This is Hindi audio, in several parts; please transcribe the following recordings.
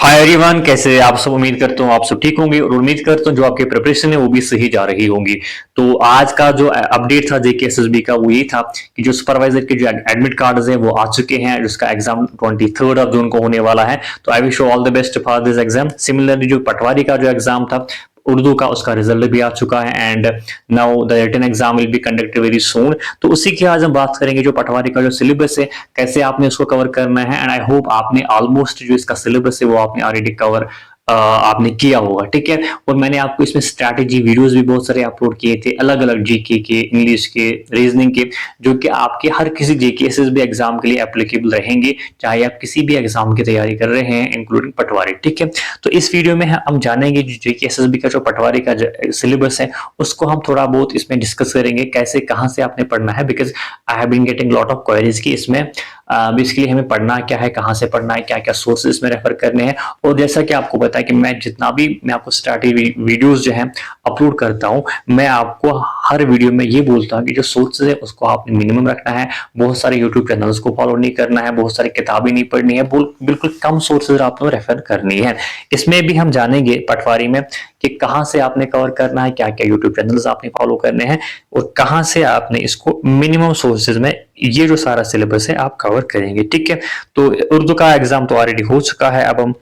हाय एवरीवन, कैसे आप सब। उम्मीद करता हूँ आप सब ठीक होंगे और उम्मीद करता हूँ जो आपकी प्रिपरेशन है वो भी सही जा रही होंगी। तो आज का जो अपडेट था जेके एसएसबी का वो ये था कि जो सुपरवाइजर के जो एडमिट कार्ड्स हैं वो आ चुके हैं, जिसका एग्जाम 23 ऑफ जून को होने वाला है। तो I wish you all the best for this exam. Similarly जो पटवारी का जो एग्जाम था उर्दू का, उसका रिजल्ट भी आ चुका है and now the written exam will be conducted very soon. तो उसी की आज हम बात करेंगे, जो पटवारी का जो सिलेबस है कैसे आपने उसको कवर करना है। एंड आई होप आपने ऑलमोस्ट जो इसका सिलेबस है वो आपने ऑलरेडी कवर आपने किया होगा, ठीक है। और मैंने आपको इसमें स्ट्रैटेजी वीडियोस भी बहुत सारे अपलोड किए थे, अलग अलग जीके के, इंग्लिश के, रीजनिंग के, जो कि आपके हर किसी जेके एसएसबी एग्जाम के लिए एप्लीकेबल रहेंगे, चाहे आप किसी भी एग्जाम की तैयारी कर रहे हैं इंक्लूडिंग पटवारी, ठीक है। तो इस वीडियो में हम जानेंगे जेके एसएसबी का जो पटवारी का सिलेबस है उसको हम थोड़ा बहुत इसमें डिस्कस करेंगे, कैसे कहाँ से आपने पढ़ना है, because I have been getting lot of queries की इसमें बेसिकली हमें पढ़ना क्या है, कहाँ से पढ़ना है, क्या क्या सोर्सेज में रेफर करने हैं। और जैसा कि आपको पता है कि मैं जितना भी मैं आपको स्ट्रैटेजी वीडियोस जो है अपलोड करता हूँ, मैं आपको हर वीडियो में ये बोलता हूँ कि जो सोर्सेज है उसको आपने मिनिमम रखना है, बहुत सारे यूट्यूब चैनल्स को फॉलो नहीं करना है, बहुत सारी किताबें नहीं पढ़नी है, बिल्कुल कम सोर्सेज आपको रेफर करनी है। इसमें भी हम जानेंगे पटवारी में कि कहाँ से आपने कवर करना है, क्या क्या यूट्यूब चैनल्स आपने फॉलो करने हैं और कहाँ से आपने इसको मिनिमम सोर्सेज में ये जो सारा सिलेबस है आप कवर करेंगे, ठीक है। तो उर्दू का एग्जाम तो ऑलरेडी हो चुका है, अब हम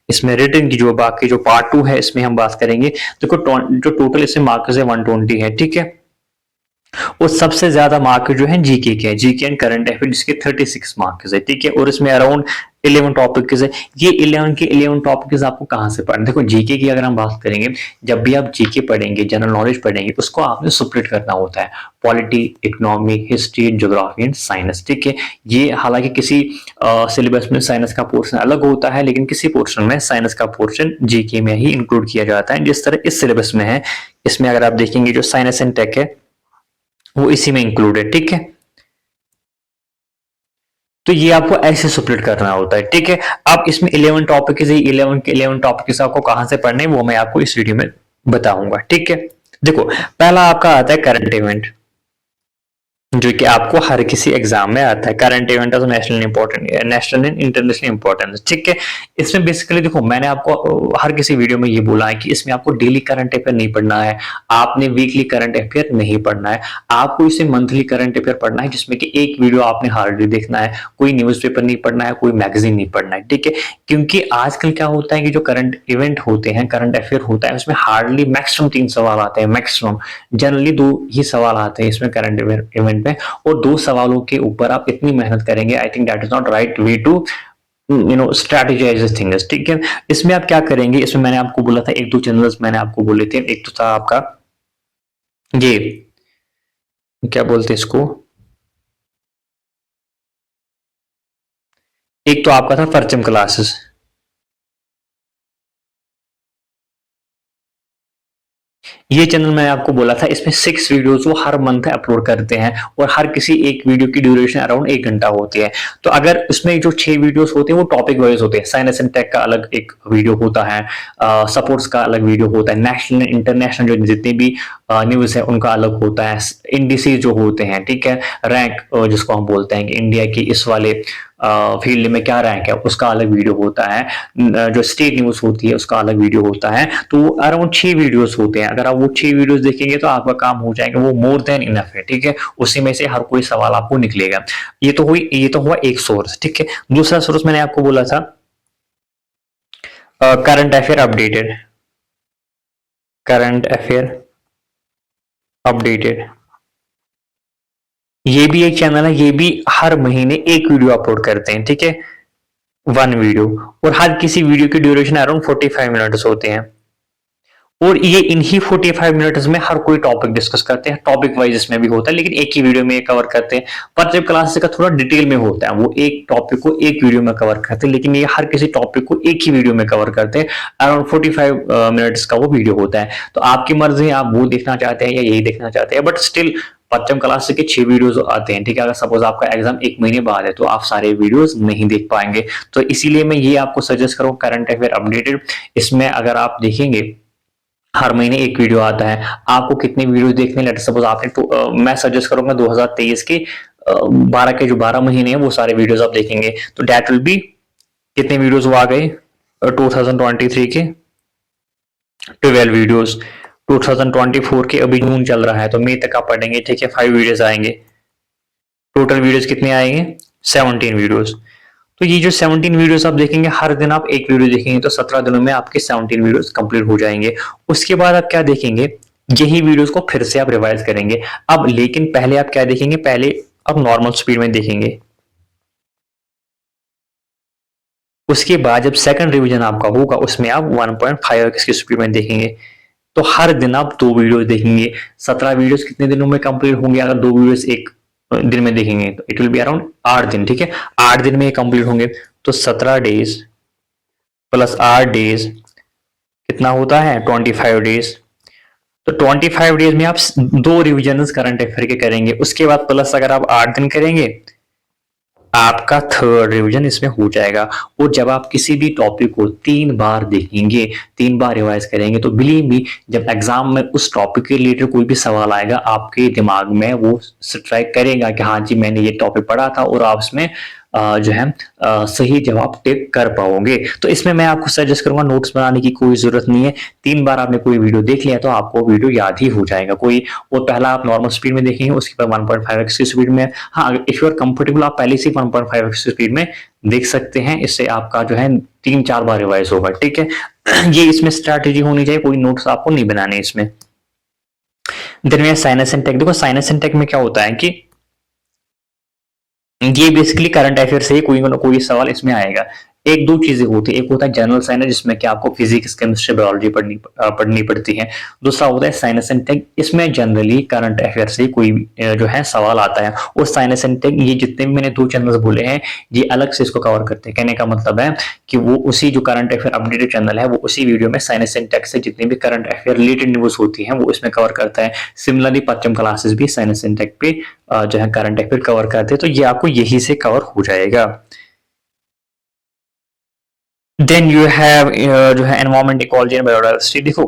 इसमें रिटन की जो बाकी जो पार्ट 2 है इसमें हम बात करेंगे। देखो जो टोटल इसमें मार्क्स है 120 है, ठीक है। और सबसे ज्यादा मार्क जो है जीके के, जीके एंड करंट अफेयर, जिसके 36 मार्क्स है, ठीक है। और इसमें अराउंड 11 टॉपिक्स है। ये 11 के 11 टॉपिक्स आपको कहां से पढ़ना, देखो जीके की अगर हम बात करेंगे, जब भी आप जीके पढ़ेंगे, जनरल नॉलेज पढ़ेंगे, उसको आपने स्प्लिट करना होता है, polity, economy, history, geography and science, ठीक है। ये हालांकि किसी सिलेबस में साइंस का पोर्शन अलग होता है, लेकिन किसी पोर्शन में साइंस का पोर्शन जीके में ही इंक्लूड किया जाता है, जिस तरह इस सिलेबस में है। इसमें अगर आप देखेंगे जो साइंस एंड टेक है वो इसी में इंक्लूड है, ठीक है। तो ये आपको ऐसे स्प्लिट करना होता है, ठीक है। अब इसमें 11 टॉपिक है, 11 के 11 टॉपिक आपको कहां से पढ़ने वो मैं आपको इस वीडियो में बताऊंगा, ठीक है। देखो पहला आपका आता है करंट इवेंट, जो कि आपको हर किसी एग्जाम में आता है। Current event of national important, national and international importance, ठीक है। इसमें बेसिकली देखो मैंने आपको हर किसी वीडियो में ये बोला है कि इसमें आपको डेली करंट अफेयर नहीं पढ़ना है, आपने वीकली करंट अफेयर नहीं पढ़ना है, आपको इसे मंथली करंट अफेयर पढ़ना है, जिसमें कि एक वीडियो आपने हार्डली देखना है, कोई न्यूज़पेपर नहीं पढ़ना है, कोई मैगजीन नहीं पढ़ना है, ठीक है। क्योंकि आजकल क्या होता है कि जो करंट इवेंट होते हैं, करंट अफेयर होता है, उसमें हार्डली मैक्सिमम 3 सवाल आते हैं, मैक्सिमम जनरली 2 ही सवाल आते हैं इसमें करंट इवेंट में। और 2 सवालों के ऊपर आप इतनी मेहनत करेंगे, I think that is not right way to strategise things, ठीक है। इसमें आप क्या करेंगे, इसमें मैंने आपको बोला था 1-2 चैनल्स मैंने आपको बोले थे। एक तो था आपका ये क्या बोलते हैं इसको, एक तो आपका था परचम क्लासेस। ये चैनल मैंने आपको बोला था, इसमें 6 वीडियोस वो हर मंथ अपलोड करते हैं और हर किसी एक वीडियो की ड्यूरेशन अराउंड 1 घंटा होती है। तो अगर इसमें जो 6 वीडियोस होते हैं वो टॉपिक वाइज होते हैं, साइंस एंड टेक का अलग एक वीडियो होता है, सपोर्ट्स का अलग वीडियो होता है, नेशनल इंटरनेशनल जो जितने भी न्यूज है उनका अलग होता है, इंडिसेस जो होते हैं, ठीक है, रैंक जिसको हम बोलते हैं कि इंडिया की इस वाले फील्ड में क्या रैंक है उसका अलग वीडियो होता है, जो स्टेट न्यूज होती है उसका अलग वीडियो होता है। तो अराउंड 6 वीडियोस होते हैं, अगर आप वो 6 वीडियोस देखेंगे तो आपका काम हो जाएगा, वो मोर देन इनफ है, ठीक है। उसी में से हर कोई सवाल आपको निकलेगा। ये तो हुआ एक सोर्स, ठीक है। दूसरा सोर्स मैंने आपको बोला था current affair updated, current affair updated, ये भी एक चैनल है, ये भी हर महीने एक वीडियो अपलोड करते हैं, ठीक है, 1 वीडियो। और हर किसी वीडियो की ड्यूरेशन अराउंड 45 मिनट्स होते हैं। और ये इन्हीं 45 मिनट्स में हर कोई टॉपिक डिस्कस करते हैं, टॉपिक वाइज इसमें भी होता है, लेकिन एक ही वीडियो में कवर करते हैं। पर जब क्लास का थोड़ा डिटेल में होता है, वो एक टॉपिक को एक वीडियो में कवर करते हैं, लेकिन ये हर किसी टॉपिक को एक ही वीडियो में कवर करते हैं। अराउंड 45 मिनट्स का वो वीडियो होता है। तो आपकी मर्जी है, आप वो देखना चाहते हैं या यही देखना चाहते हैं, बट स्टिल परचम क्लास के 6 वीडियोस आते हैं, ठीक है। अगर सपोज आपका एग्जाम 1 महीने बाद है तो आप सारे वीडियोस नहीं देख पाएंगे। तो इसीलिए मैं ये आपको सजेस्ट करूँ करंट अफेयर अपडेटेड। इसमें अगर आप देखेंगे हर महीने एक वीडियो आता है, आपको कितने वीडियो देखने, लेट सपोज आपने तो मैं सजेस्ट करूंगा 2023 के 12 के जो 12 महीने हैं वो सारे वीडियोस आप देखेंगे, तो डेट विल बी कितने वीडियोस वो आ गए, 2023 के 12 वीडियोस, 2024 के अभी जून चल रहा है तो मई तक आप पढ़ेंगे, ठीक है, 5 वीडियोस आएंगे। टोटल वीडियोस कितने आएंगे? 17 वीडियोस। तो ये जो 17 वीडियोस आप देखेंगे, हर दिन आप एक वीडियो देखेंगे तो 17 दिनों में आपके 17 वीडियोस कंप्लीट हो जाएंगे। उसके बाद आप क्या देखेंगे, यही वीडियोस को फिर से आप रिवाइज करेंगे। अब लेकिन पहले आप क्या देखेंगे, पहले आप नॉर्मल स्पीड में देखेंगे। उसके बाद जब सेकंड रिवीजन आपका होगा उसमें आप 1.5x की स्पीड में देखेंगे। तो हर दिन आप 2 वीडियोस देखेंगे। 17 वीडियोस कितने दिनों में कंप्लीट होंगे? अगर 2 वीडियोस एक दिन में देखेंगे तो इट विल बी अराउंड 8 दिन, ठीक है। 8 दिन में कंप्लीट होंगे तो 17 डेज प्लस 8 डेज कितना होता है? 25 डेज। तो 25 डेज में आप 2 रिविजन करंट अफेयर के करेंगे। उसके बाद प्लस अगर आप 8 दिन करेंगे, आपका थर्ड रिवीजन इसमें हो जाएगा। और जब आप किसी भी टॉपिक को 3 बार देखेंगे, 3 बार रिवाइज करेंगे, तो बिलीव मी, जब एग्जाम में उस टॉपिक के रिलेटेड कोई भी सवाल आएगा, आपके दिमाग में वो स्ट्राइक करेगा कि हाँ जी मैंने ये टॉपिक पढ़ा था, और आप इसमें जो है सही जवाब टिक कर पाओगे। तो इसमें मैं आपको सजेस्ट करूंगा नोट्स बनाने की कोई जरूरत नहीं है। 3 बार आपने कोई वीडियो देख लिया तो आपको वीडियो याद ही हो जाएगा कोई। और पहला आप नॉर्मल स्पीड में देखेंगे, उसके बाद 1.5x की स्पीड में। हाँ, इफ यू आर कंफर्टेबल आप पहले से 1.5x की स्पीड में देख सकते हैं। इससे आपका जो है 3-4 बार रिवाइज होगा, ठीक है। ये इसमें स्ट्रैटेजी होनी चाहिए, कोई नोट्स आपको नहीं बनाने इसमें। Then sinus and tech. देखो साइनस एंड टेक में क्या होता है कि ये बेसिकली करंट अफेयर से ही कोई ना कोई सवाल इसमें आएगा। एक दो चीजें होती है, एक होता है जनरल साइंस जिसमें कि आपको फिजिक्स केमिस्ट्री बायोलॉजी पढ़नी पड़ती है। दूसरा होता है साइंस एंड टेक, इसमें जनरली करंट अफेयर से कोई जो है सवाल आता है। और साइंस एंड टेक ये जितने भी मैंने 2 चैनल्स बोले हैं ये अलग से इसको कवर करते हैं। कहने का मतलब है कि वो उसी जो करंट अफेयर अपडेटेड चैनल है वो उसी वीडियो में साइंस एंड टेक से जितने भी करंट अफेयर रिलेटेड न्यूज होती है वो इसमें कवर करता है। सिमिलरली पच्चम क्लासेस भी साइंस एंड टेक पे जो है करंट अफेयर कवर करते हैं, तो ये आपको यही से कवर हो जाएगा। देन यू हैव जो है एनवायरमेंट, इकोलॉजी एंड बायोडाइवर्सिटी। देखो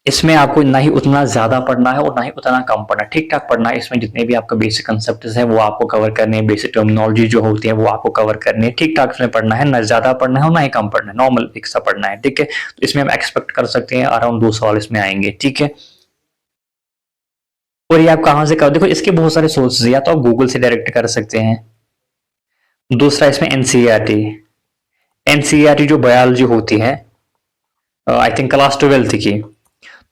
इसमें आपको ना ही उतना ज्यादा पढ़ना है और ना ही उतना कम पढ़ना है, ठीक ठाक पढ़ना है। इसमें जितने भी आपका बेसिक कंसेप्ट है वो आपको कवर करने हैं, बेसिक टर्मिनोलॉजी जो होती है वो आपको कवर करनी है, ठीक ठाक इसमें पढ़ना है, ना ज्यादा पढ़ना है और ना ही कम पढ़ना है, नॉर्मल एक सा पढ़ना है, ठीक है। तो इसमें हम एक्सपेक्ट कर सकते हैं अराउंड 2 सवाल इसमें आएंगे, ठीक है। और ये आप कहां से कर, देखो इसके बहुत सारे सोर्सेज, या तो आप गूगल से डायरेक्ट कर सकते हैं। दूसरा इसमें एनसीईआरटी, एनसीईआरटी जो बायोलॉजी होती है आई थिंक क्लास 12 की,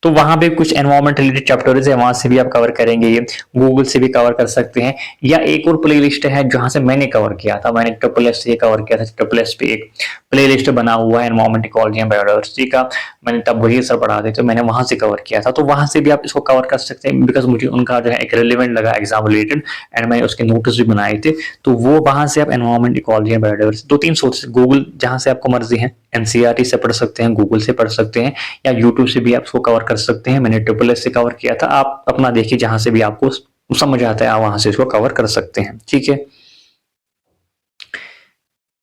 तो वहां पे कुछ एनवायरमेंट रिलेटेड चैप्टर्स है, वहां से भी आप कवर करेंगे। ये गूगल से भी कवर कर सकते हैं, या एक और प्ले लिस्ट है जहां से मैंने कवर किया था, मैंने ट्रिपल एस से कवर किया था। ट्रिपल एस पे एक प्ले लिस्ट बना हुआ है एनवायरमेंट, इकोलॉजी एंड बायोडाइवर्सिटी का, मैंने तब वही सर पढ़ा थे तो मैंने वहां से कवर किया था। तो वहां से भी आप इसको कवर कर सकते हैं, बिकॉज मुझे उनका जो है एक रिलेवेंट लगा एग्जाम रिलेटेड, एंड मैंने उसके नोट्स भी बनाए थे। तो वो वहां से आप environment, ecology and biodiversity 2-3 source, Google जहां से आपको मर्जी है, एनसीईआरटी से पढ़ सकते हैं, गूगल से पढ़ सकते हैं, या यूट्यूब से भी आप इसको कवर कर सकते हैं। मैंने ट्रिपल एस से कवर किया था, आप अपना देखिए जहां से भी आपको समझ आता है आप वहां से इसको कवर कर सकते हैं, ठीक है।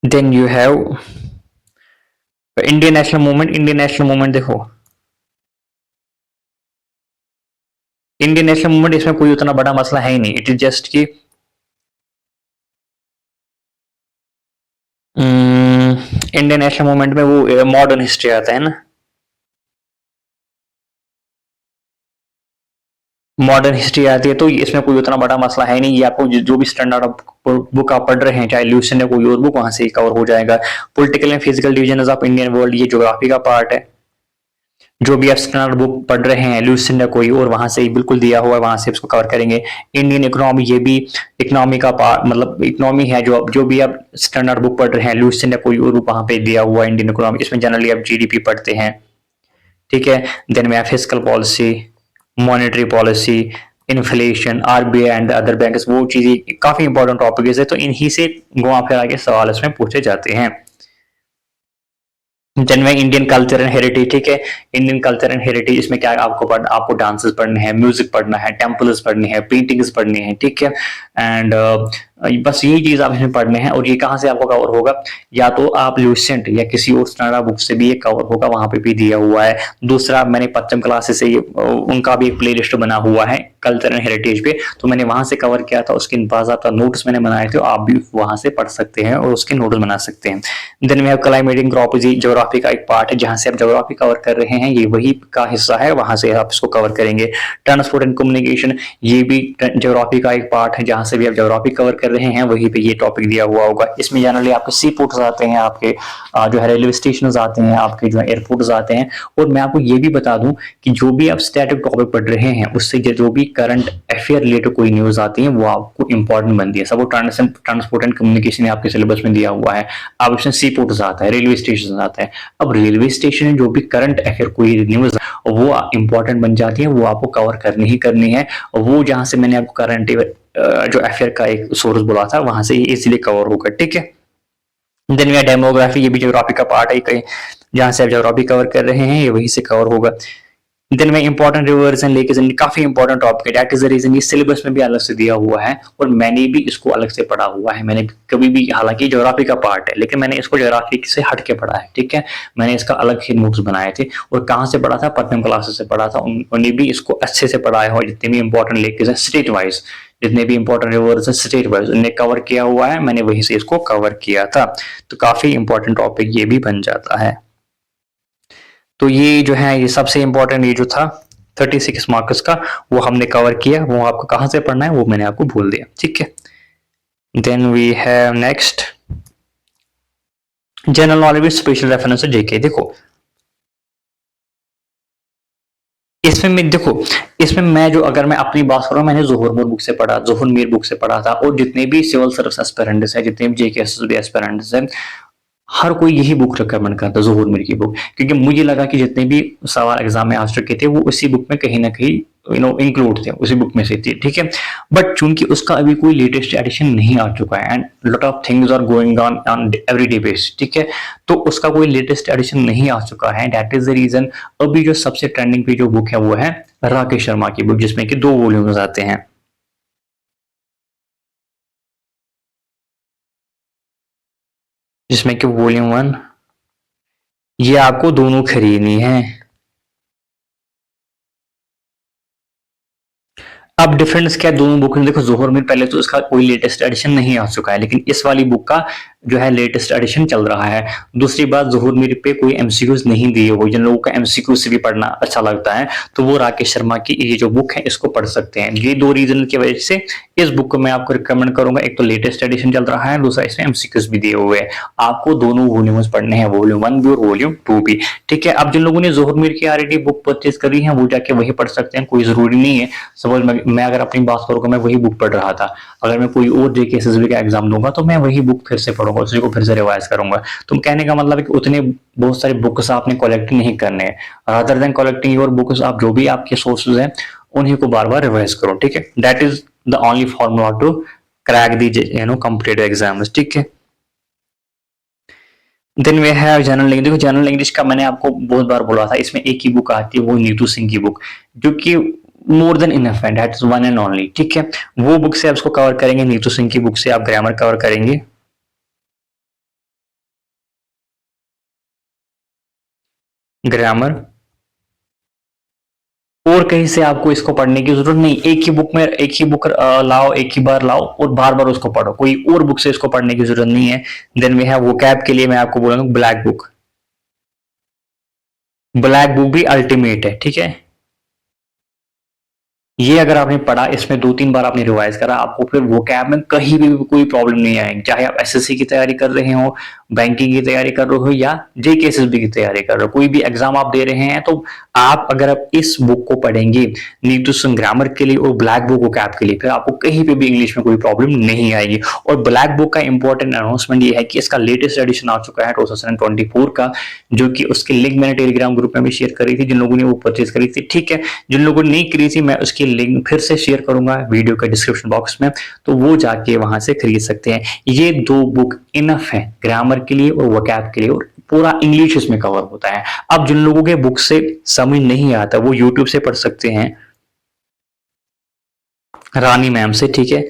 Then you have Indian national movement. Indian national movement देखो, इंडियन नेशनल मूवमेंट इसमें कोई उतना बड़ा मसला है ही नहीं। इट इज जस्ट कि इंडियन नेशनल मूवमेंट में वो मॉडर्न हिस्ट्री आता है ना, मॉडर्न हिस्ट्री आती है, तो इसमें कोई उतना बड़ा मसला है नहीं। ये आपको जो भी स्टैंडर्ड बुक आप पढ़ रहे हैं, चाहे ल्यूसन या कोई और बुक, वहां से ही कवर हो जाएगा। Political and physical division of Indian world, ये ज्योग्राफी का पार्ट है। जो भी आप स्टैंडर्ड बुक पढ़ रहे हैं ल्यूसन या कोई और, वहां से ही बिल्कुल दिया हुआ है, वहां से इसको कवर करेंगे। इंडियन इकोनॉमी, ये भी इकोनॉमी का पार्ट, मतलब इकोनॉमी है। जो भी आप स्टैंडर्ड बुक पढ़ रहे हैं ल्यूसन या कोई और बुक, वहां पे दिया हुआ है इंडियन इकोनॉमी। इसमें जनरली आप जीडीपी पढ़ते हैं, ठीक है। देन में physical policy, monetary policy, inflation, RBI and other banks, वो चीजें काफी इंपॉर्टेंट टॉपिक है। तो इन्हीं से घुमा फिरा के सवाल इसमें पूछे जाते हैं। देन में इंडियन कल्चर एंड हेरिटेज, ठीक है। इंडियन कल्चर एंड हेरिटेज, इसमें क्या है, आपको डांसेस पढ़ने हैं, म्यूजिक पढ़ना है, टेम्पल्स पढ़ने हैं, पेंटिंग्स पढ़नी है, ठीक है। एंड बस यही चीज आप इसमें पढ़ने हैं। और ये कहाँ से आपको कवर होगा, या तो आप लूसेंट या किसी और स्टैंडर्ड बुक से भी ये कवर होगा, वहां पे भी दिया हुआ है। दूसरा, मैंने पच्चम क्लासेस से ये उनका भी एक प्ले लिस्ट बना हुआ है कल्चर एंड हेरिटेज पे, तो मैंने वहां से कवर किया था। उसके बाकायदा नोट्स मैंने बनाए थे, आप भी वहां से पढ़ सकते हैं और उसके नोट्स बना सकते हैं। Then we have climate and geography, geography का एक पार्ट है जहां से आप ज्योग्राफी कवर कर रहे हैं, ये वही का हिस्सा है, वहां से आप इसको कवर करेंगे। ट्रांसपोर्ट एंड कम्युनिकेशन, ये भी ज्योग्राफी का एक पार्ट है, जहां से भी आप ज्योग्राफी कवर कर रहे हैं वहीं पे ये टॉपिक दिया हुआ होगा। इसमें जनरली आपके सी पोर्ट्स आते हैं, आपके जो है रेलवे स्टेशन आते हैं, आपके जो है एयरपोर्ट्स आते हैं। और मैं आपको ये भी बता दूं कि जो भी आप स्टैटिक टॉपिक पढ़ रहे हैं, उससे जो भी करंट अफेयर रिलेटेड कोई न्यूज आती है वो आपको इंपॉर्टेंट बनती है। सब ट्रांसपोर्ट एंड कम्युनिकेशन आपके सिलेबस में दिया हुआ है। अब इसमें सी पोर्ट्स आता है, रेलवे स्टेशन आता है। अब रेलवे स्टेशन में जो भी करंट अफेयर कोई न्यूज वो इंपॉर्टेंट बन जाती है, वो आपको कवर करनी ही करनी है। वो जहां से मैंने आपको करंट जो अफेयर का एक सोर्स बोला था, वहां से इजीली कवर होगा, ठीक है। देन वी डेमोग्राफी, ये भी ज्योग्राफी का पार्ट है, कहीं जहां से आप ज्योग्राफी कवर कर रहे हैं ये वहीं से कवर होगा। देन में इंपॉर्टेंट रिवर्स एंड लेक्स, काफी इंपॉर्टेंट टॉपिक है। दैट इज द रीजन ये सिलेबस में भी अलग से दिया हुआ है और मैंने भी इसको अलग से पढ़ा हुआ है। मैंने कभी भी, हालांकि ज्योग्राफी का पार्ट है लेकिन मैंने इसको ज्योग्राफी से हट के पढ़ा है, ठीक है। मैंने इसका अलग ही नोट्स बनाए थे। और कहाँ से पढ़ा था, पटना क्लासेस से पढ़ा था। उन्होंने भी इसको अच्छे से पढ़ाया हुआ, जितने भी इंपॉर्टेंट लेक्स हैं स्टेट वाइज, जितने भी इंपॉर्टेंट रिवर्स हैं स्टेट वाइज उन्हें कवर किया हुआ है, मैंने वहीं से इसको कवर किया था। तो काफी इंपॉर्टेंट टॉपिक ये भी बन जाता है। तो ये जो है, ये सबसे इंपॉर्टेंट ये जो था 36 मार्क्स का, वो हमने कवर किया। वो आपको कहां से पढ़ना है वो मैंने आपको बोल दिया, ठीक है। Then we have next general knowledge with special reference JK. देखो इसमें मैं जो, अगर मैं अपनी बात करूं, मैंने जोहर मीर बुक से पढ़ा, जोहर मीर बुक से पढ़ा था। और जितने भी सिविल सर्विस एस्पिरेंट्स हैं, जितने भी जेके एसएसबी एस्पिरेंट्स हैं, हर कोई यही बुक रिकमेंड करता है, जोहर मीर की बुक। क्योंकि मुझे लगा कि जितने भी सवाल एग्जाम में आ चुके थे वो उसी बुक में कहीं ना कहीं इंक्लूड थे, उसी बुक में से थी, ठीक है। बट चूंकि उसका अभी कोई लेटेस्ट एडिशन नहीं आ चुका है and lot of things are going on everyday base, ठीक है, तो उसका कोई लेटेस्ट एडिशन नहीं आ चुका है। दैट इज द रीजन अभी जो सबसे ट्रेंडिंग पे जो बुक है वो है राकेश शर्मा की बुक, जिसमें कि 2 वॉल्यूम्स आते हैं, जिसमें कि वॉल्यूम 1, ये आपको दोनों खरीदनी है। अब डिफरेंस क्या है दोनों बुक में, देखो जोहर मीर पहले तो इसका कोई लेटेस्ट एडिशन नहीं आ चुका है, लेकिन इस वाली बुक का जो है लेटेस्ट एडिशन चल रहा है। दूसरी बात, जोहर मीर पे कोई एमसीक्यूज नहीं दिए हुए, जिन लोगों का एमसीक्यू से भी पढ़ना अच्छा लगता है तो वो राकेश शर्मा की ये जो बुक है इसको पढ़ सकते हैं। ये 2 रीजन की वजह से इस बुक को मैं आपको रिकमेंड करूंगा। एक तो लेटेस्ट एडिशन चल रहा है, दूसरा इसमें एमसीक्यूज भी दिए हुए हैं। आपको दोनों वॉल्यूम्स पढ़ने हैं, वॉल्यूम 1 भी और वॉल्यूम 2 भी, ठीक है। अब जिन लोगों ने जोहर मीर की ऑलरेडी बुक परचेज करी है वो जाके वही पढ़ सकते हैं, कोई जरूरी नहीं है। सपोज मैं अगर अपनी बात करूंगा, मैं वही बुक पढ़ रहा था, अगर मैं कोई और जेके एसएसबी का एग्जाम दूंगा तो मैं वही बुक फिर से पढ़ूंगा, उसी को फिर से रिवाइज करूंगा। तो कहने का मतलब है कि उतने बहुत सारे बुक्स आपने कलेक्ट नहीं करने हैं, rather than collecting your books, आप जो भी आपके सोर्सेज हैं उन्हीं को बार बार रिवाइज करो, ठीक है। That is the only formula to crack the competitive exams, ठीक है। Then we have general English. देखो जनरल इंग्लिश का मैंने आपको बहुत बार बोला था, इसमें एक ही बुक आती है, वो नीतू सिंह की बुक, जो कि मोर देन इनफ है, that is one and only, ठीक है। वो बुक से आप इसको कवर करेंगे, नीतू सिंह की बुक से आप ग्रामर कवर करेंगे, ग्रामर, और कहीं से आपको इसको पढ़ने की जरूरत नहीं। एक ही बुक में एक ही बुक लाओ, एक ही बार लाओ और बार बार उसको पढ़ो, कोई और बुक से इसको पढ़ने की जरूरत नहीं है। देन वी हैव वोकैब के लिए मैं आपको बोलूंगा ब्लैक बुक, ब्लैक बुक भी अल्टीमेट है, ठीक है। ये अगर आपने पढ़ा, इसमें 2-3 बार आपने रिवाइज करा, आपको फिर वोकैब में कहीं भी कोई प्रॉब्लम नहीं आएगी। चाहे आप एसएससी की तैयारी कर रहे हो, बैंकिंग की तैयारी कर रहे हो या जेके एसएसबी की तैयारी कर रहे हो, कोई भी एग्जाम आप दे रहे हैं, तो आप अगर आप इस बुक को पढ़ेंगे नीतू सिंह ग्रामर के लिए और ब्लैक बुक वोकैब के लिए, फिर आपको कहीं पे भी इंग्लिश में कोई प्रॉब्लम नहीं आएगी। और ब्लैक बुक का इंपॉर्टेंट अनाउंसमेंट ये है कि इसका लेटेस्ट एडिशन आ चुका है 2024 का, जो कि उसकी लिंक मैंने टेलीग्राम ग्रुप में भी शेयर करी थी, जिन लोगों ने वो परचेज करी थी, ठीक है। जिन लोगों ने नहीं करी थी, मैं उसकी लिंक फिर से शेयर करूंगा वीडियो के डिस्क्रिप्शन बॉक्स में, तो वो जाके वहां से खरीद सकते हैं। ये 2 बुक इनफ है ग्रामर के लिए और वोकैब के लिए, और पूरा इंग्लिश इसमें कवर होता है। अब जिन लोगों के बुक से समझ नहीं आता वो यूट्यूब से पढ़ सकते हैं, रानी मैम से, ठीक है।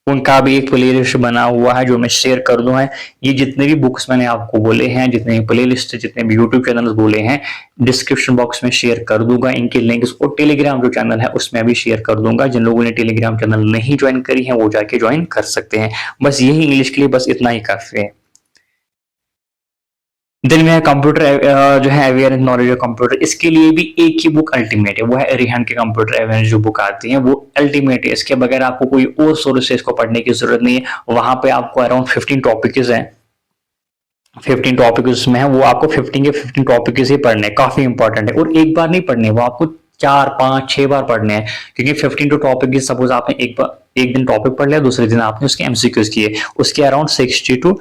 उनका भी एक प्लेलिस्ट बना हुआ है जो मैं शेयर कर दूं है। ये जितने भी बुक्स मैंने आपको बोले हैं, जितने भी प्लेलिस्ट, जितने भी यूट्यूब चैनल्स बोले हैं, डिस्क्रिप्शन बॉक्स में शेयर कर दूंगा इनके लिंक्स, और टेलीग्राम जो चैनल है उसमें भी शेयर कर दूंगा। जिन लोगों ने टेलीग्राम चैनल नहीं ज्वाइन करी है वो जाके ज्वाइन कर सकते हैं। बस यही इंग्लिश के लिए बस इतना ही काफी है। देन में कंप्यूटर जो है अवेयरनेस नॉलेज ऑफ कंप्यूटर, इसके लिए भी एक ही बुक अल्टीमेट है, वो है रिहान के कंप्यूटर अवेयरनेस जो बुक आती है वो अल्टीमेट है। इसके बगैर आपको कोई और सोर्स से इसको पढ़ने की जरूरत नहीं है। वहां पे आपको अराउंड 15 टॉपिक्स हैं, 15 टॉपिक्स में है, वो आपको 15 के 15 टॉपिक्स ही पढ़ने हैं, काफी इंपॉर्टेंट है। और एक बार नहीं पढ़ने, वो आपको 4 5 6 बार पढ़ने हैं, क्योंकि 15 टू टॉपिक, सपोज आपने एक दिन टॉपिक पढ़ लिया, दूसरे दिन आपने उसके एमसीक्यूज किए, उसके अराउंड 60 टू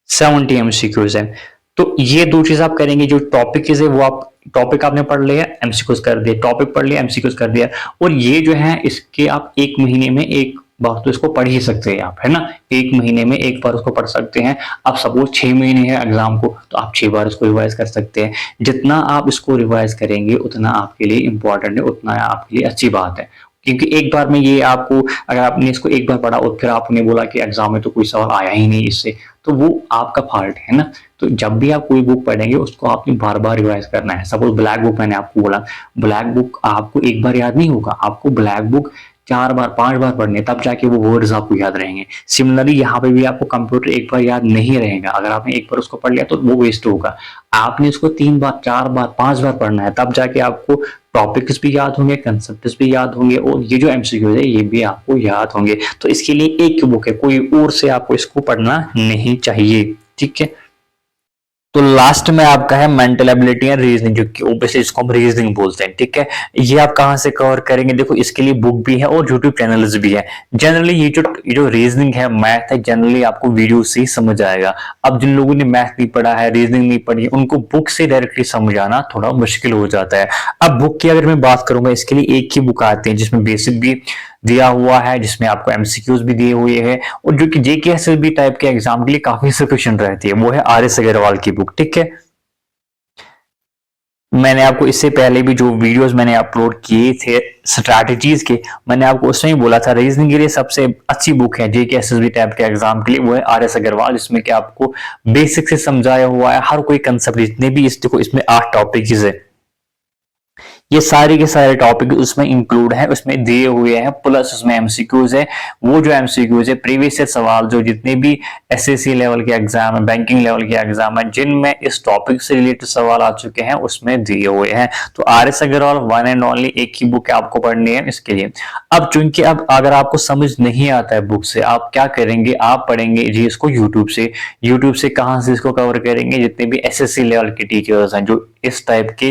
70 एमसीक्यूज है। तो ये दो चीज आप करेंगे, जो टॉपिक है वो आप टॉपिक आपने पढ़ लिया, एमसीक्यूज कर दिया, टॉपिक पढ़ लिया, एमसीक्यूज कर दिया। और ये जो है इसके आप एक महीने में एक बार तो इसको पढ़ ही सकते हैं आप, है ना, एक महीने में एक बार उसको पढ़ सकते हैं। अब सपोज 6 महीने है एग्जाम को, तो आप 6 बार इसको रिवाइज कर सकते हैं। जितना आप इसको रिवाइज करेंगे उतना आपके लिए इंपॉर्टेंट है, उतना आपके लिए अच्छी बात है। क्योंकि एक बार में ये आपको, अगर आपने इसको एक बार पढ़ा और फिर आपने बोला कि एग्जाम में तो कोई सवाल आया ही नहीं इससे, तो वो आपका फॉल्ट है ना। तो जब भी आप कोई बुक पढ़ेंगे उसको आपने बार बार रिवाइज करना है। सपोज ब्लैक बुक मैंने आपको बोला, ब्लैक बुक आपको एक बार याद नहीं होगा, आपको ब्लैक बुक 4 बार 5 बार पढ़ने, तब जाके वो वर्ड्स आपको याद रहेंगे। सिमिलरली यहाँ पे भी आपको कंप्यूटर एक बार याद नहीं रहेगा, अगर आपने एक बार उसको पढ़ लिया तो वो वेस्ट होगा। आपने उसको 3 बार 4 बार 5 बार पढ़ना है, तब जाके आपको टॉपिक्स भी याद होंगे, कंसेप्ट्स भी याद होंगे, और ये जो एमसीक्यूज है ये भी आपको याद होंगे। तो इसके लिए एक बुक है, कोई और से आपको इसको पढ़ना नहीं चाहिए, ठीक है। तो लास्ट में आपका है मेंटल एबिलिटी एंड रीजनिंग, जो कि ओबियसली इसको हम रीजनिंग बोलते हैं, ठीक है। ये आप कहां से कवर करेंगे, देखो इसके लिए बुक भी है और यूट्यूब चैनल्स भी है। जनरली ये जो रीजनिंग है, मैथ है, जनरली आपको वीडियो से ही समझ आएगा। अब जिन लोगों ने मैथ नहीं पढ़ा है, रीजनिंग नहीं पढ़ी है, उनको बुक से डायरेक्टली समझ आना थोड़ा मुश्किल हो जाता है। अब बुक की अगर मैं बात करूंगा, इसके लिए एक ही बुक आती है जिसमें बेसिक भी दिया हुआ है, जिसमें आपको एमसीक्यूज भी दिए हुए हैं, और जो कि जेकेएसएसबी टाइप के एग्जाम के लिए काफी सफिशिएंट रहती है, वो है आर.एस. अग्रवाल की बुक, ठीक है। मैंने आपको इससे पहले भी जो वीडियोस मैंने अपलोड किए थे स्ट्रैटेजीज के, मैंने आपको उसमें ही बोला था रीजनिंग के लिए सबसे अच्छी बुक है जेकेएसएसबी टाइप के एग्जाम के लिए, वो है आर.एस. अग्रवाल, जिसमें कि आपको बेसिक से समझाया हुआ है हर कोई कंसेप्ट, जितने भी देखो इसमें 8 टॉपिक है, ये सारे के सारे टॉपिक उसमें इंक्लूड है, उसमें दिए हुए हैं, प्लस उसमें एमसीक्यूज है। वो जो एमसीक्यूज है प्रीवियस ईयर सवाल, जो जितने भी एसएससी लेवल के एग्जाम है, बैंकिंग लेवल के एग्जाम है, जिनमें इस टॉपिक से रिलेटेड सवाल आ चुके हैं, उसमें दिए हुए हैं। तो R S. Agarwal one and only एक ही बुक आपको पढ़नी है इसके लिए। अब चूंकि अब अगर आपको समझ नहीं आता है बुक से, आप क्या करेंगे, आप पढ़ेंगे जी इसको यूट्यूब से। यूट्यूब से कहां से इसको कवर करेंगे, जितने भी एसएससी लेवल के टीचर्स हैं जो इस टाइप के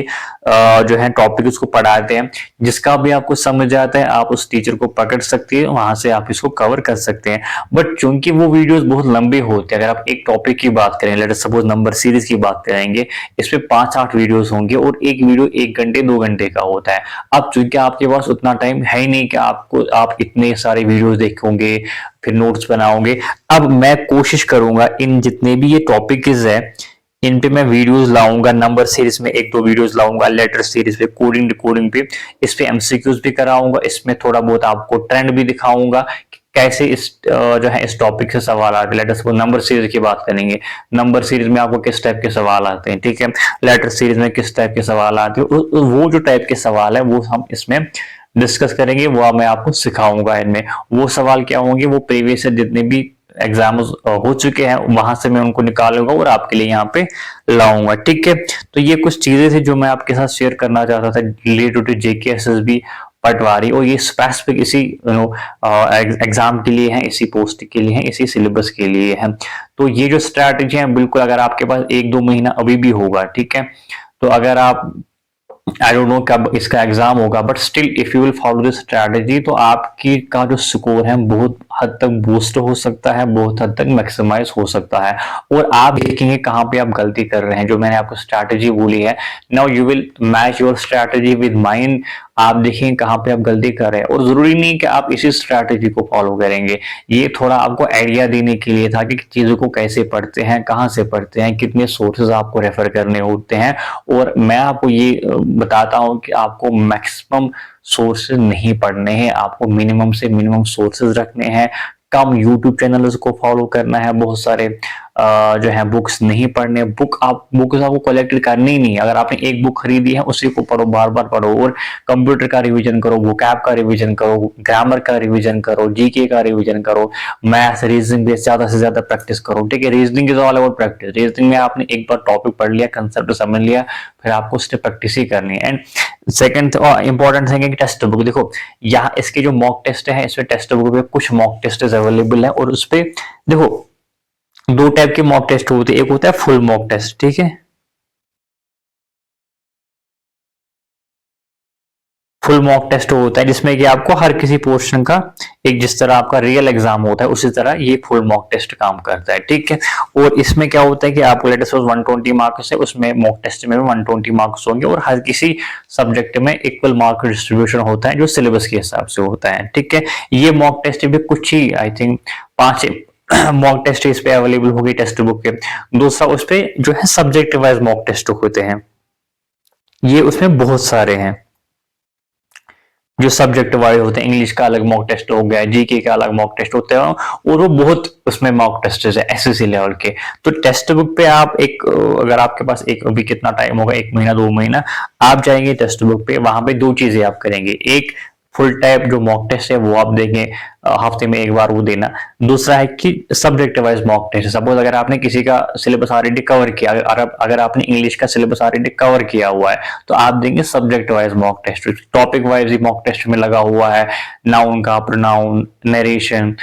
जो है टॉपिक उसको पढ़ाते हैं, जिसका भी आपको समझ आता है आप उस टीचर को पकड़ सकते हैं, वहां से आप इसको कवर कर सकते हैं। बट चूंकि वो वीडियोस बहुत लंबे होते हैं, अगर आप एक टॉपिक की बात करें, let us suppose number series की बात करेंगे, इसमें 5-8 वीडियोस होंगे और एक वीडियो 1 घंटे 2 घंटे का होता है। अब चूंकि आपके पास उतना टाइम है ही नहीं कि आप इतने सारे वीडियोस देखोगे फिर नोट्स बनाओगे। अब मैं कोशिश करूंगा इन जितने भी ये टॉपिक्स है इन पे मैं वीडियोस लाऊंगा, नंबर सीरीज में 1-2 वीडियोस लाऊंगा, लेटर सीरीज पे, कोडिंग डिकोडिंग पे, इस पे एमसीक्यूज भी कराऊंगा, इसमें थोड़ा बहुत आपको ट्रेंड भी दिखाऊंगा कैसे इस जो है इस टॉपिक से सवाल आते हैं। लेटर सपोज नंबर सीरीज की बात करेंगे, नंबर सीरीज में आपको किस टाइप के सवाल आते हैं, ठीक है। लेटर सीरीज में किस टाइप के सवाल आते हैं, वो जो टाइप के सवाल है वो हम इसमें डिस्कस करेंगे, वो मैं आपको सिखाऊंगा। इनमें वो सवाल क्या होंगे, वो प्रीवियस जितने भी एग्जाम हो चुके हैं वहां से मैं उनको निकालूंगा और आपके लिए यहाँ पे लाऊंगा, ठीक है। तो ये कुछ चीजें थी जो मैं आपके साथ शेयर करना चाहता था रिलेटेड टू जेकेएसएसबी पटवारी, और ये स्पेसिफिक इसी एग्जाम के लिए है, इसी पोस्ट के लिए है, इसी सिलेबस के लिए है। तो ये जो स्ट्रैटेजी है बिल्कुल, अगर आपके पास 1-2 महीना अभी भी होगा, ठीक है, तो अगर आप आई डोंट नो कब इसका एग्जाम होगा, but still if you will follow this strategy तो आपकी का जो स्कोर है बहुत हद तक बूस्ट हो सकता है, बहुत हद तक मैक्सिमाइज हो सकता है। और आप देखेंगे कहाँ पे आप गलती कर रहे हैं। जो मैंने आपको स्ट्रैटेजी बोली है, now you will match your strategy with mine. आप देखेंगे कहाँ पे आप गलती कर रहे हैं, और जरूरी नहीं कि आप इसी स्ट्रैटेजी को फॉलो करेंगे। ये थोड़ा आपको आइडिया देने के लिए था कि चीजों को कैसे पढ़ते हैं, कहाँ से पढ़ते हैं, कितने सोर्सेज आपको रेफर करने होते हैं। और मैं आपको ये बताता हूँ कि आपको मैक्सिमम सोर्सेज नहीं पढ़ने हैं, आपको मिनिमम से मिनिमम सोर्सेज रखने हैं। कम यूट्यूब चैनल्स को फॉलो करना है, बहुत सारे जो है बुक्स नहीं पढ़ने। बुक्स आपको कलेक्ट करनी ही नहीं है। अगर आपने एक बुक खरीदी है उसी को पढ़ो, बार बार पढ़ो, और कंप्यूटर का रिवीजन करो, वोकैब का रिवीजन करो, ग्रामर का रिवीजन करो, जीके का रिवीजन करो, मैथ्स रीजनिंग पे ज्यादा से ज्यादा प्रैक्टिस करो। ठीक है, reasoning is all about practice. Reasoning में आपने एक बार टॉपिक पढ़ लिया, कंसेप्ट समझ लिया, फिर आपको उससे प्रैक्टिस ही करनी है। एंड सेकंड इंपॉर्टेंट थिंग है कि टेक्स्ट बुक देखो, यहाँ इसके जो मॉक टेस्ट है, इसमें टेक्स्ट बुक पे कुछ मॉक टेस्ट अवेलेबल है, और उस पे देखो दो टाइप के मॉक टेस्ट होते हैं। एक होता है फुल मॉक टेस्ट, ठीक है, फुल मॉक टेस्ट होता है जिसमें कि आपको हर किसी पोर्शन का एक, जिस तरह आपका रियल एग्जाम होता है उसी तरह ये फुल मॉक टेस्ट काम करता है। ठीक है, और इसमें क्या होता है कि आपको लेटेस्ट 120 मार्क्स है, उसमें मॉक टेस्ट में भी 120 मार्क्स होंगे, और हर किसी सब्जेक्ट में इक्वल मार्क डिस्ट्रीब्यूशन होता है जो सिलेबस के हिसाब से होता है। ठीक है, ये मॉक टेस्ट भी कुछ ही आई थिंक 5 मॉक टेस्ट इस पे अवेलेबल होगी टेक्स्ट बुक के। दूसरा उस पे जो है सब्जेक्ट वाइज मॉक टेस्ट होते हैं, ये उसमें बहुत सारे हैं जो सब्जेक्ट वाइज होते हैं। इंग्लिश का अलग मॉक टेस्ट हो गया, जीके का अलग मॉक टेस्ट होते हैं, और वो बहुत उसमें मॉक टेस्ट है एसएससी लेवल के। तो टेक्स्ट बुक पे आप एक, अगर आपके पास एक अभी कितना टाइम होगा, 1 महीना 2 महीना, आप जाएंगे टेक्स्ट बुक पे, वहां पे दो चीजें आप करेंगे। एक फुल टाइप जो मॉक टेस्ट है वो आप देंगे, हफ्ते में एक बार वो देना। दूसरा है कि subject wise mock test. Suppose अगर आपने किसी का सिलेबस ऑलरेडी कवर किया, अगर आपने इंग्लिश का सिलेबस ऑलरेडी कवर किया हुआ है, तो आप देंगे subject wise mock test. Topic wise ही मॉक टेस्ट में लगा हुआ है, नाउन का, प्रोनाउन, नरेशन,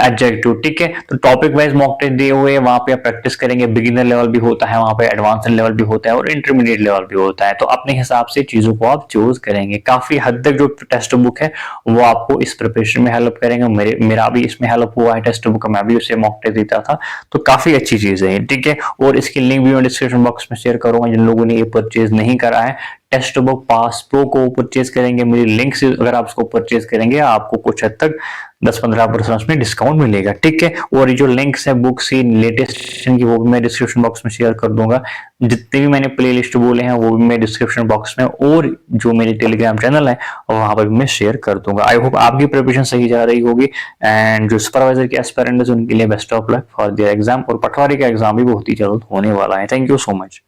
एडजेक्टिव। ठीक है, तो टॉपिक वाइज मॉक टेस्ट दिए हुए हैं, वहां पे आप प्रैक्टिस करेंगे। बिगिनर लेवल भी होता है वहां पे, एडवांस लेवल भी होता है, और इंटरमीडिएट लेवल भी होता है। तो अपने हिसाब से चीजों को आप चूज करेंगे। काफी हद तक जो टेक्स्ट बुक है वो आपको इस प्रिपरेशन में हेल्प करेंगे। मेरा भी इसमें हेल्प हुआ है टेक्स्ट बुक, मैं भी उसे मॉक टेस्ट देता था, तो काफी अच्छी चीज है। ठीक है, और इसकी लिंक भी मैं डिस्क्रिप्शन बॉक्स में शेयर करूंगा। जिन लोगों ने ये परचेज नहीं करा है, टेक्स्ट बुक पास प्रो को परचेज करेंगे, मेरी लिंक से अगर आप उसको परचेज करेंगे, आपको कुछ हद तक 10-15% उसमें डिस्काउंट मिलेगा। ठीक है, और ये जो लिंक्स है बुक्स की लेटेस्ट की, वो भी मैं डिस्क्रिप्शन बॉक्स में शेयर कर दूंगा। जितने भी मैंने प्ले लिस्ट बोले हैं वो भी मैं डिस्क्रिप्शन बॉक्स में, और जो मेरे टेलीग्राम चैनल है वहां पर भी मैं शेयर कर दूंगा। आई होप आपकी प्रिपरेशन सही जा रही होगी, एंड जो सुपरवाइजर के एस्पिरेंट है उनके लिए best of luck for their exam. और पटवारी का एग्जाम भी बहुत ही जल्द होने वाला है। Thank you so much.